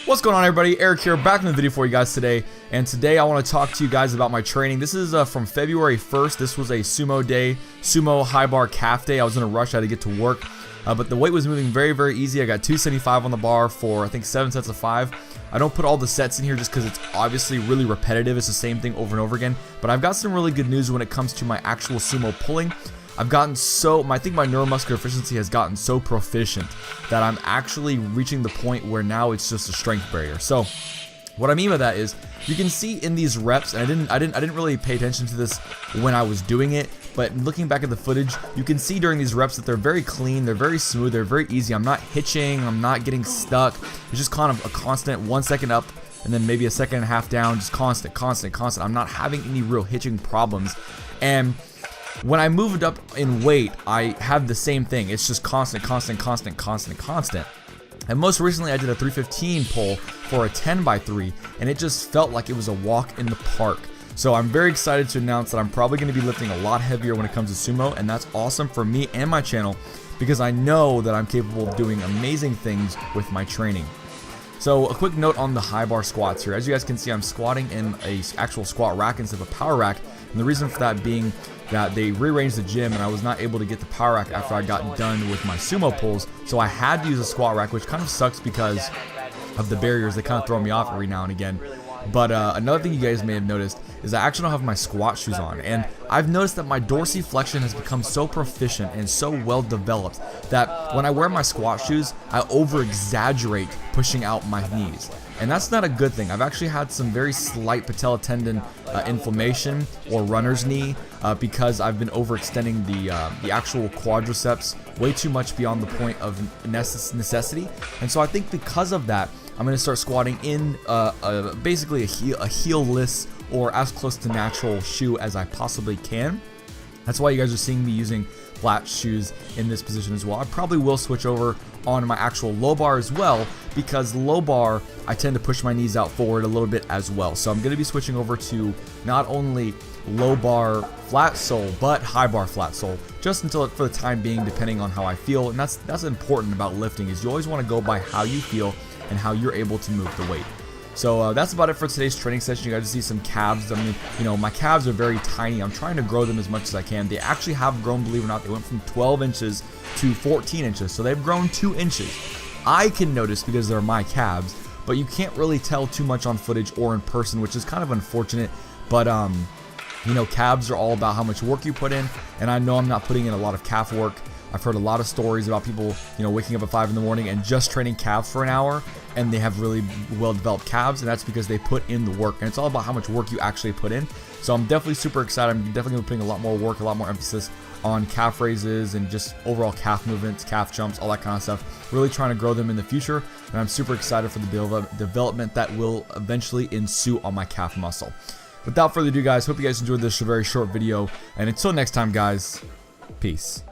What's going on, everybody? Eric here, back in the video for you guys today. And today I want to talk to you guys about my training. This is from February 1st. This was a sumo day, sumo high bar calf day. I was in a rush, I had to get to work. But the weight was moving very, very easy. I got 275 on the bar for, I think, 7 sets of 5. I don't put all the sets in here just because it's obviously really repetitive. It's the same thing over and over again. But I've got some really good news when it comes to my actual sumo pulling. I've gotten I think my neuromuscular efficiency has gotten so proficient that I'm actually reaching the point where now it's just a strength barrier. So what I mean by that is, you can see in these reps, and I didn't really pay attention to this when I was doing it, but looking back at the footage, you can see during these reps that they're very clean, they're very smooth, they're very easy. I'm not hitching, I'm not getting stuck. It's just kind of a constant 1 second up and then maybe a second and a half down, just constant. I'm not having any real hitching problems. And when I moved up in weight, I have the same thing. It's just constant. And most recently, I did a 315 pull for a 10x3, and it just felt like it was a walk in the park. So I'm very excited to announce that I'm probably going to be lifting a lot heavier when it comes to sumo, and that's awesome for me and my channel because I know that I'm capable of doing amazing things with my training. So a quick note on the high bar squats here. As you guys can see, I'm squatting in a actual squat rack instead of a power rack, and the reason for that being that they rearranged the gym and I was not able to get the power rack after I got done with my sumo pulls, so I had to use a squat rack, which kind of sucks because of the barriers. They kind of throw me off every now and again. But another thing you guys may have noticed is I actually don't have my squat shoes on, and I've noticed that my dorsiflexion has become so proficient and so well developed that when I wear my squat shoes, I over exaggerate pushing out my knees. And that's not a good thing. I've actually had some very slight patella tendon inflammation or runner's knee because I've been overextending the actual quadriceps way too much beyond the point of necessity. And so I think because of that, I'm going to start squatting in basically a heel-less or as close to natural shoe as I possibly can. That's why you guys are seeing me using flat shoes in this position as well. I probably will switch over on my actual low bar as well, because low bar I tend to push my knees out forward a little bit as well. So I'm going to be switching over to not only low bar flat sole but high bar flat sole, just until for the time being, depending on how I feel. And that's important about lifting, is you always want to go by how you feel and how you're able to move the weight. So that's about it for today's training session. You guys see some calves. I mean, you know, my calves are very tiny. I'm trying to grow them as much as I can. They actually have grown, believe it or not. They went from 12 inches to 14 inches. So they've grown 2 inches. I can notice because they're my calves, but you can't really tell too much on footage or in person, which is kind of unfortunate. But you know, calves are all about how much work you put in, and I know I'm not putting in a lot of calf work. I've heard a lot of stories about people, you know, waking up at 5 in the morning and just training calves for an hour, and they have really well-developed calves, and that's because they put in the work. And it's all about how much work you actually put in. So I'm definitely super excited. I'm definitely going to be putting a lot more work, a lot more emphasis on calf raises and just overall calf movements, calf jumps, all that kind of stuff. Really trying to grow them in the future, and I'm super excited for the development that will eventually ensue on my calf muscle. Without further ado, guys, hope you guys enjoyed this very short video, and until next time, guys, peace.